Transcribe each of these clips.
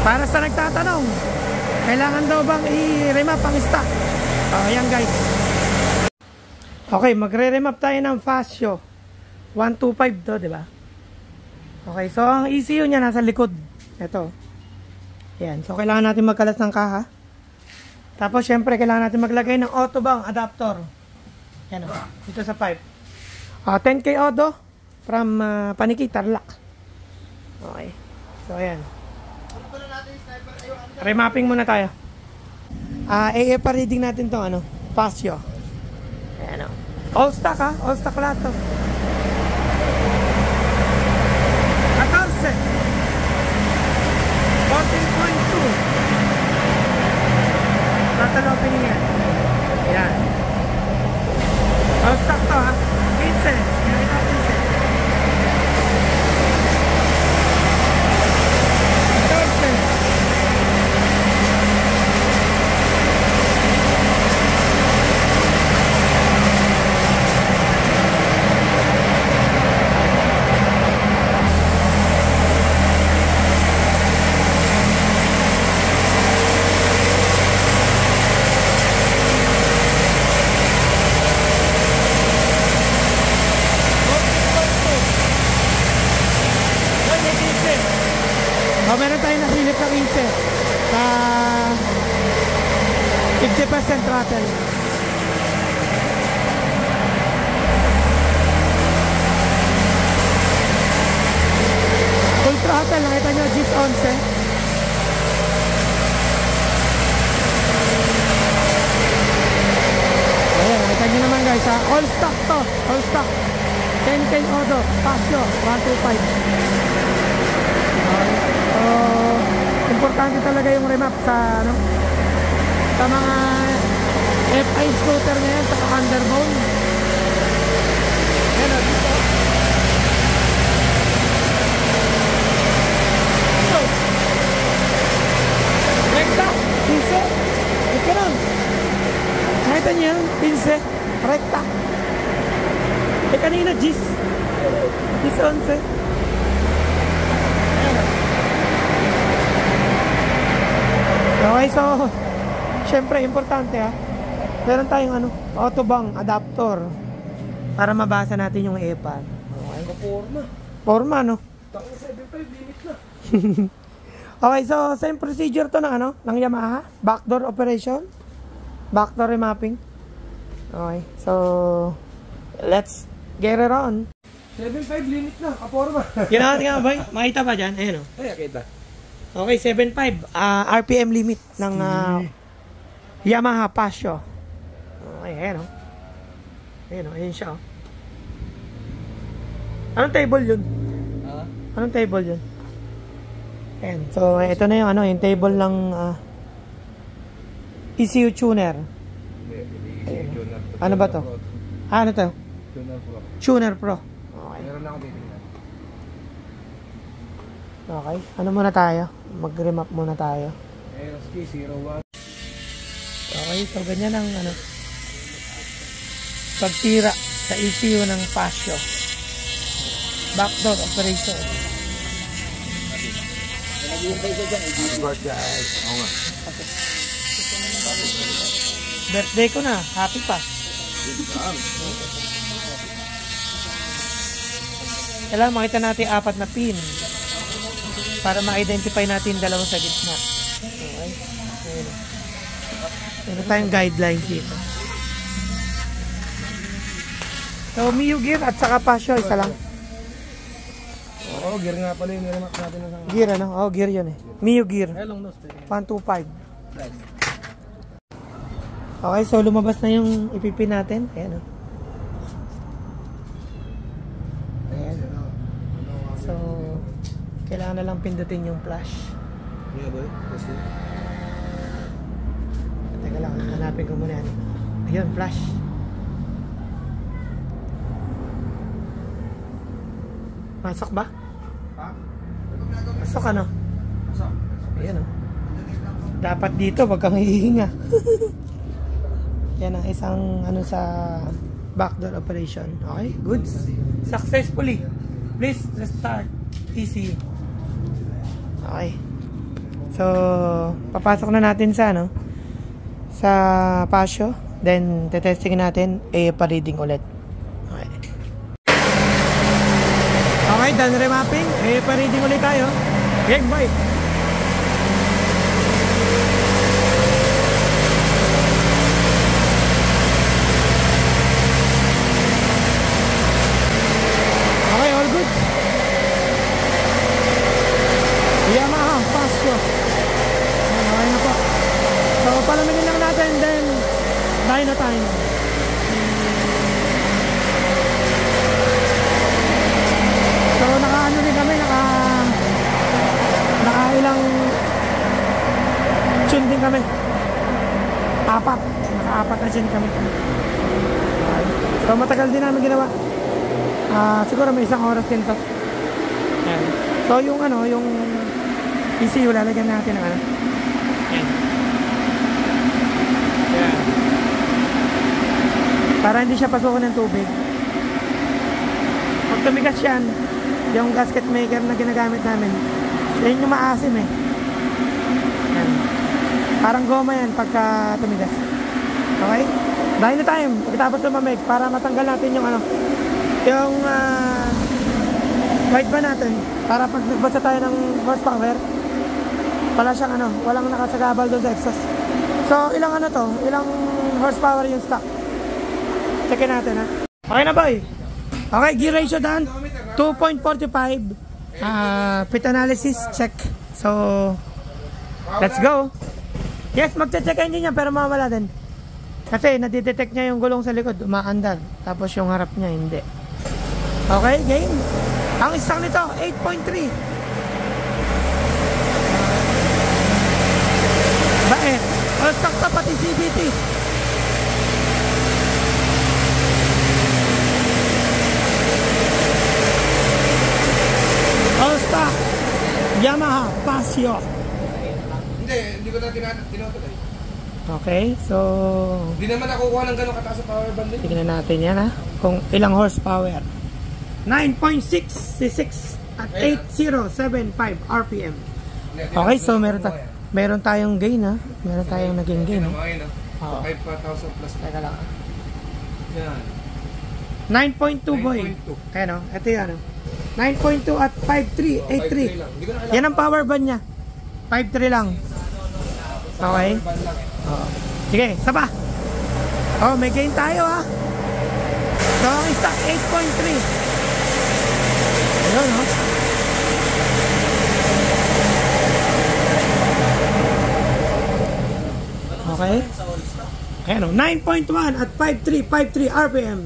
Para sa nagtatanong, kailangan daw bang i-remap ang stock? Ayan guys. Okay, magre-remap tayo ng Fasio 125 to, diba? Okay, so ang ECU niya nasa likod. Ito. Ayan, so kailangan natin magkalas ng kaha. Tapos syempre kailangan natin maglagay ng autobang adapter. Ayan o, dito sa pipe. 10K auto from Paniki, Tarlac. Okay, so ayan. Remapping muna tayo. AFR reading natin to, ano, Fasio. Ayan o. All stock ha, all stock lahat to. 14. Total opening yan. Ayan. All stock to ha. 15. Yan ito 15. Meron tayo nasilip ng 15 sa 50% throttle. Full throttle, nakita nyo, GIS 11. Ayan, nakita nyo naman guys ha. All stock to, all stock. 10K auto, Fasio 125. So, importante talaga yung remap sa ano, sa mga FI scooter ngayon, sa underbone. Ayan o, dito. Rekta, pinse. Ito lang. Nakita niyo yan, pinse. Rekta. Kanina, GIS 11. Okay, so syempre importante ha. Meron tayong ano, autobang adapter para mabasa natin yung EPA. Okay. Forma no. 7.5 limit na. Okay, so same procedure to ng ano, ng Yamaha, backdoor operation, backdoor remapping. Okay, so let's get it on. 7.5 limit na, kaporma. Ginawa nga ba? Makita ba dyan? Ayan o. Ay, kita. Okay, 7.5 RPM limit ng Yamaha Fasio. Okay, ayan o. Ayan o, ayan siya o. Anong table yun? Anong table yun? Ayan, so ito na yung ano, yung table ng ECU tuner. Ayan. Ano ba to? Ano to? Tuner Pro. Tuner Pro. Okay. Meron lang ako dito. Okay, ano muna tayo? Mag-remap muna tayo. Aeroski 01. Okay, so ganyan ang ano, pagsira sa ECU ng Fasio. Backdoor operation. Birthday ko na, happy pa. Kailangan makita natin 4 na pin para ma-identify natin dalawang sa gitna. Okay. Meron tayong guidelines dito. So, Mio gear at saka Fasio, isa lang. Oo, gear nga pala yung niremark natin. Gear ano? Oo, gear yun eh. Mio gear. 125. Okay, so lumabas na yung ipipin natin. Ayan o. Ayan. So, kailangan na lang pindutin yung flash. Yeah, boy. Teka lang, hanapin ko muna yan. Ayun, flash. Masok ba? Ha? Masok ano? Masok. Ayan o. Dapat dito, wag kang hihinga. Yan ang isang ano sa backdoor operation. Okay, goods. Successfully. Please restart ECU. Okay. So So, papasok na natin sa ano, sa Pasio. Then, tetesting natin, AFA reading ulit. Okay. Okay, done remapping. AFA reading ulit tayo. Game boy. Okay, all good. Yamaha, Pasio. Okay na po. So, palamigin lang natin, then dyno time. So, naka-ano din kami, naka-ilang tune din kami. Naka-apat na tune kami. Okay. So, matagal din namin ginawa. Siguro may 1 oras din to. Ayan. So, yung ano, yung ECU, lalagyan natin ng ano. Ayan. Ayan. Para hindi siya pasukan ng tubig. Pag tumigas yan, yung gasket maker na ginagamit namin, yan yung maasim eh. Yan. Parang goma yan pagka tumigas. Okay? Dahil na time, pagkatapos lumamig, para matanggal natin yung ano, yung white ba natin, para pag nagbasa tayo ng horsepower, wala siyang ano, walang nakasagabal doon sa exhaust. So, ilang ano to, ilang horsepower yung stock. Check natin ha. Okay na boy. Okay, gear ratio done. 2.45. Pit analysis, check. So, let's go. Yes, magche-check engine niya pero mawala din. Kasi nadidetect niya yung gulong sa likod, umaandar. Tapos yung harap niya, hindi. Okay, game. Ang stock nito, 8.3. Bakit? All stock to, pati CVT. All stock Yamaha Pasio. Hindi ko na tinutulay. Okay, so Hindi naman nakukuha ng gano'ng kataas sa power band. tignan natin yan ha, kung ilang horsepower. 9.66 at 8075 RPM. Okay, so meron tayong gain ha. Meron tayong naging gain ha. 5,000 plus. Teka lang. Yan. 9.2 boy. Ayan o, ito yan o. 9.2 at 5.3, 83. Yan ang power band niya. 5.3 lang. Okay. Oh. Sige, saba. Oh, may gain tayo ha. So, ang stock 8.3. Ayun o. Okay. Ayan o, 9.1 at 5.3 RPM.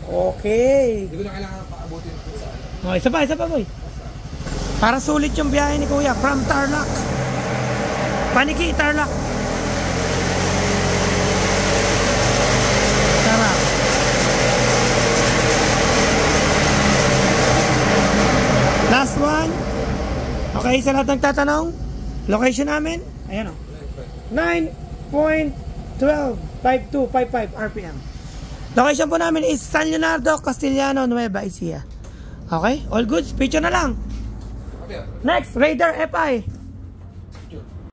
Okay. Hindi ko na kailangan paabutin kung saan. Okay, isa pa boy. Para sulit yung biyahe ni Kuya from Tarlac. Paniki, Tarlac. Tara. Last one. Okay, sa lahat ng tatanong, location namin, ayan o. 9.125255 RPM. Location po namin is San Leonardo, Castellano, Nueva Ecija. Okay? All goods. Picture na lang. Next, Raider FI.